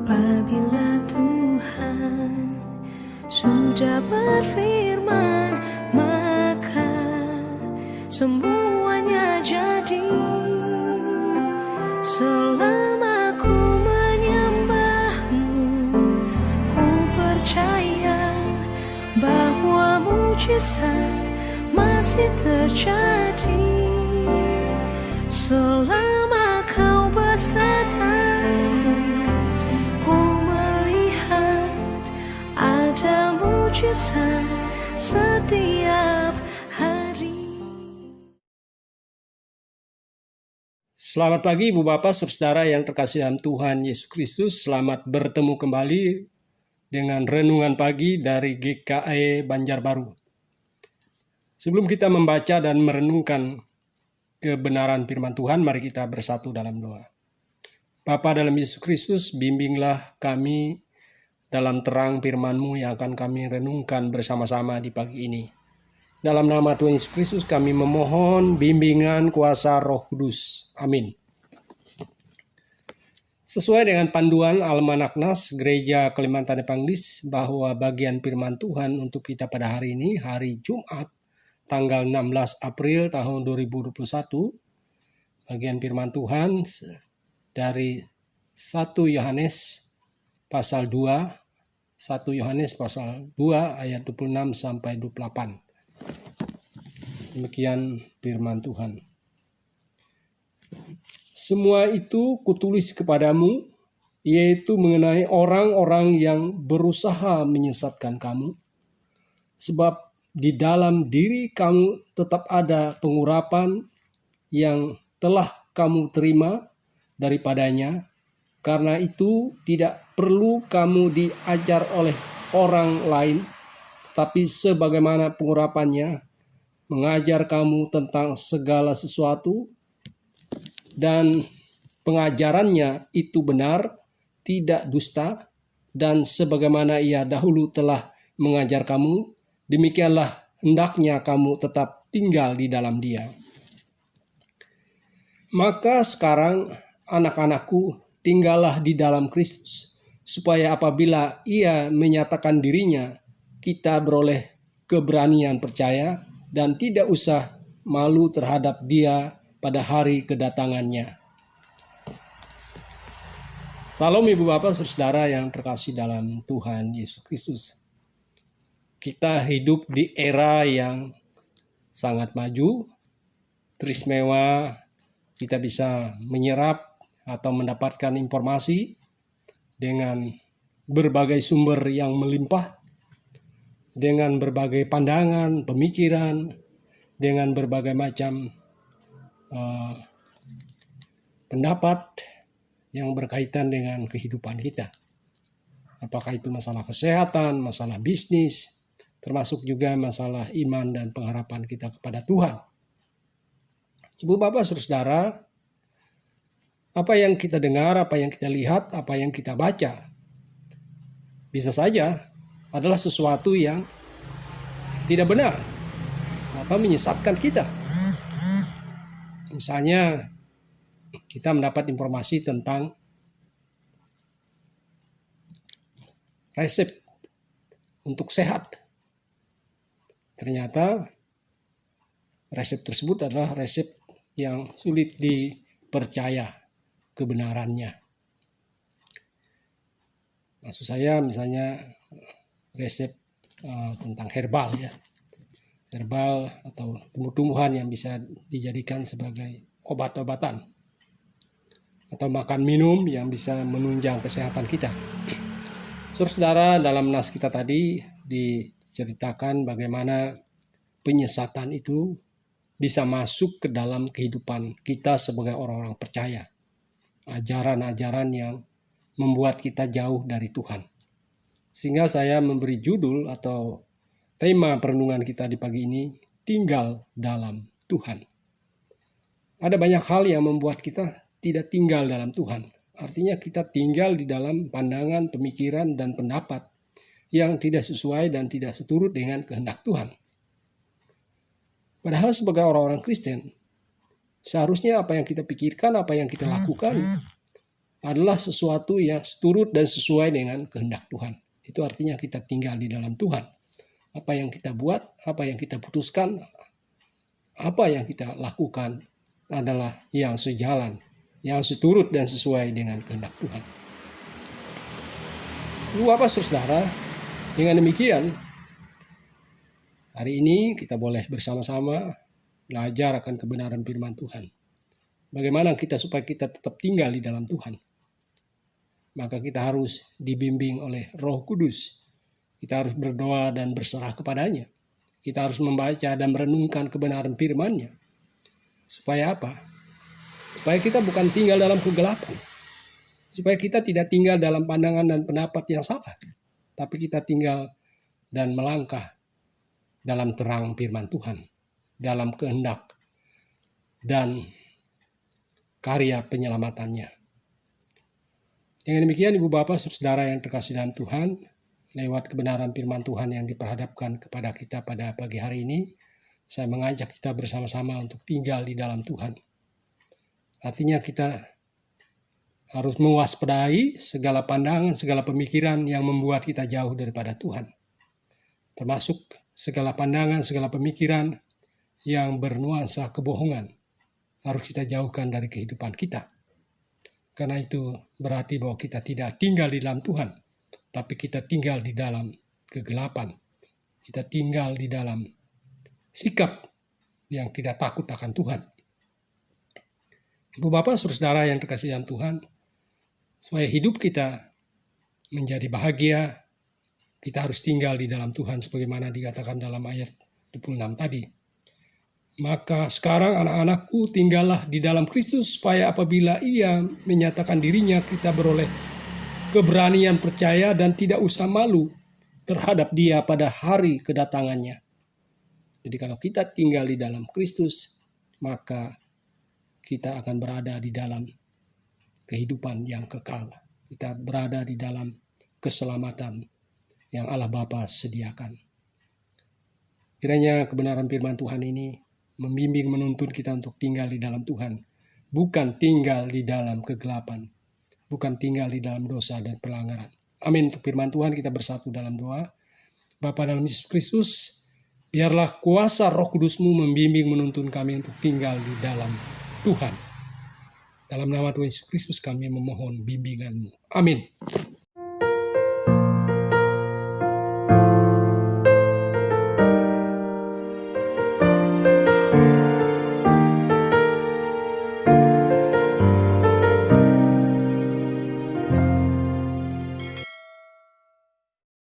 Apabila Tuhan sudah berfirman, maka semuanya jadi. Selama ku menyembahmu, ku percaya bahwa mujizat masih terjadi. Selama kau besertaku, ku melihat ada mujizat setiap hari. Selamat pagi Ibu Bapak, Saudara yang terkasih dalam Tuhan Yesus Kristus. Selamat bertemu kembali dengan renungan pagi dari GKI Banjarbaru. Sebelum kita membaca dan merenungkan kebenaran firman Tuhan, mari kita bersatu dalam doa. Bapa dalam Yesus Kristus, bimbinglah kami dalam terang firman-Mu yang akan kami renungkan bersama-sama di pagi ini. Dalam nama Tuhan Yesus Kristus kami memohon bimbingan kuasa Roh Kudus. Amin. Sesuai dengan panduan Almanak Nas Gereja Kalimantan Evangelis, bahwa bagian firman Tuhan untuk kita pada hari ini, hari Jumat, tanggal 16 April tahun 2021, bagian firman Tuhan dari 1 Yohanes pasal 2, 1 Yohanes pasal 2 ayat 26 sampai 28. Demikian firman Tuhan. Semua itu kutulis kepadamu, yaitu mengenai orang-orang yang berusaha menyesatkan kamu. Sebab di dalam diri kamu tetap ada pengurapan yang telah kamu terima daripadanya. Karena itu tidak perlu kamu diajar oleh orang lain, tapi sebagaimana pengurapannya, mengajar kamu tentang segala sesuatu, dan pengajarannya itu benar, tidak dusta, dan sebagaimana ia dahulu telah mengajar kamu, demikianlah hendaknya kamu tetap tinggal di dalam Dia. Maka sekarang anak-anakku, tinggallah di dalam Kristus, supaya apabila Ia menyatakan dirinya, kita beroleh keberanian percaya dan tidak usah malu terhadap Dia pada hari kedatangannya. Salam Ibu Bapak Saudara yang terkasih dalam Tuhan Yesus Kristus. Kita hidup di era yang sangat maju, teristimewa, kita bisa menyerap atau mendapatkan informasi dengan berbagai sumber yang melimpah, dengan berbagai pandangan, pemikiran, dengan berbagai macam pendapat yang berkaitan dengan kehidupan kita. Apakah itu masalah kesehatan, masalah bisnis, termasuk juga masalah iman dan pengharapan kita kepada Tuhan. Ibu Bapak Saudara, apa yang kita dengar, apa yang kita lihat, apa yang kita baca, bisa saja adalah sesuatu yang tidak benar atau menyesatkan kita. Misalnya, kita mendapat informasi tentang resep untuk sehat. Ternyata resep tersebut adalah resep yang sulit dipercaya kebenarannya. Maksud saya misalnya resep tentang herbal ya. Herbal atau tumbuh-tumbuhan yang bisa dijadikan sebagai obat-obatan. Atau makan minum yang bisa menunjang kesehatan kita. Saudara, dalam nas kita tadi diceritakan bagaimana penyesatan itu bisa masuk ke dalam kehidupan kita sebagai orang-orang percaya. Ajaran-ajaran yang membuat kita jauh dari Tuhan. Sehingga saya memberi judul atau tema perenungan kita di pagi ini, tinggal dalam Tuhan. Ada banyak hal yang membuat kita tidak tinggal dalam Tuhan. Artinya kita tinggal di dalam pandangan, pemikiran, dan pendapat yang tidak sesuai dan tidak seturut dengan kehendak Tuhan. Padahal sebagai orang-orang Kristen, seharusnya apa yang kita pikirkan, apa yang kita lakukan, adalah sesuatu yang seturut dan sesuai dengan kehendak Tuhan. Itu artinya kita tinggal di dalam Tuhan. Apa yang kita buat, apa yang kita putuskan, apa yang kita lakukan adalah yang sejalan, yang seturut dan sesuai dengan kehendak Tuhan. Bapak Saudara, dengan demikian hari ini kita boleh bersama-sama belajar akan kebenaran firman Tuhan. Bagaimana supaya kita tetap tinggal di dalam Tuhan. Maka kita harus dibimbing oleh Roh Kudus. Kita harus berdoa dan berserah kepadanya. Kita harus membaca dan merenungkan kebenaran firman-Nya. Supaya apa? Supaya kita bukan tinggal dalam kegelapan. Supaya kita tidak tinggal dalam pandangan dan pendapat yang salah. Tapi kita tinggal dan melangkah dalam terang firman Tuhan. Dalam kehendak dan karya penyelamatannya. Dengan demikian Ibu Bapak Saudara yang terkasih dalam Tuhan, lewat kebenaran firman Tuhan yang diperhadapkan kepada kita pada pagi hari ini, saya mengajak kita bersama-sama untuk tinggal di dalam Tuhan. Artinya kita harus mewaspadai segala pandangan, segala pemikiran yang membuat kita jauh daripada Tuhan. Termasuk segala pandangan, segala pemikiran yang bernuansa kebohongan. Harus kita jauhkan dari kehidupan kita. Karena itu berarti bahwa kita tidak tinggal di dalam Tuhan. Tapi kita tinggal di dalam kegelapan. Kita tinggal di dalam sikap yang tidak takut akan Tuhan. Ibu Bapak Saudara yang terkasih dalam Tuhan, supaya hidup kita menjadi bahagia, kita harus tinggal di dalam Tuhan sebagaimana dikatakan dalam ayat 26 tadi. Maka sekarang anak-anakku tinggallah di dalam Kristus supaya apabila ia menyatakan dirinya kita beroleh keberanian percaya dan tidak usah malu terhadap dia pada hari kedatangannya. Jadi kalau kita tinggal di dalam Kristus, maka kita akan berada di dalam kehidupan yang kekal. Kita berada di dalam keselamatan yang Allah Bapa sediakan. Kiranya kebenaran firman Tuhan ini membimbing menuntun kita untuk tinggal di dalam Tuhan. Bukan tinggal di dalam kegelapan. Bukan tinggal di dalam dosa dan pelanggaran. Amin. Untuk firman Tuhan kita bersatu dalam doa. Bapa dalam Yesus Kristus, biarlah kuasa Roh Kudus-Mu membimbing menuntun kami untuk tinggal di dalam Tuhan. Dalam nama Tuhan Yesus Kristus kami memohon bimbingan-Mu. Amin.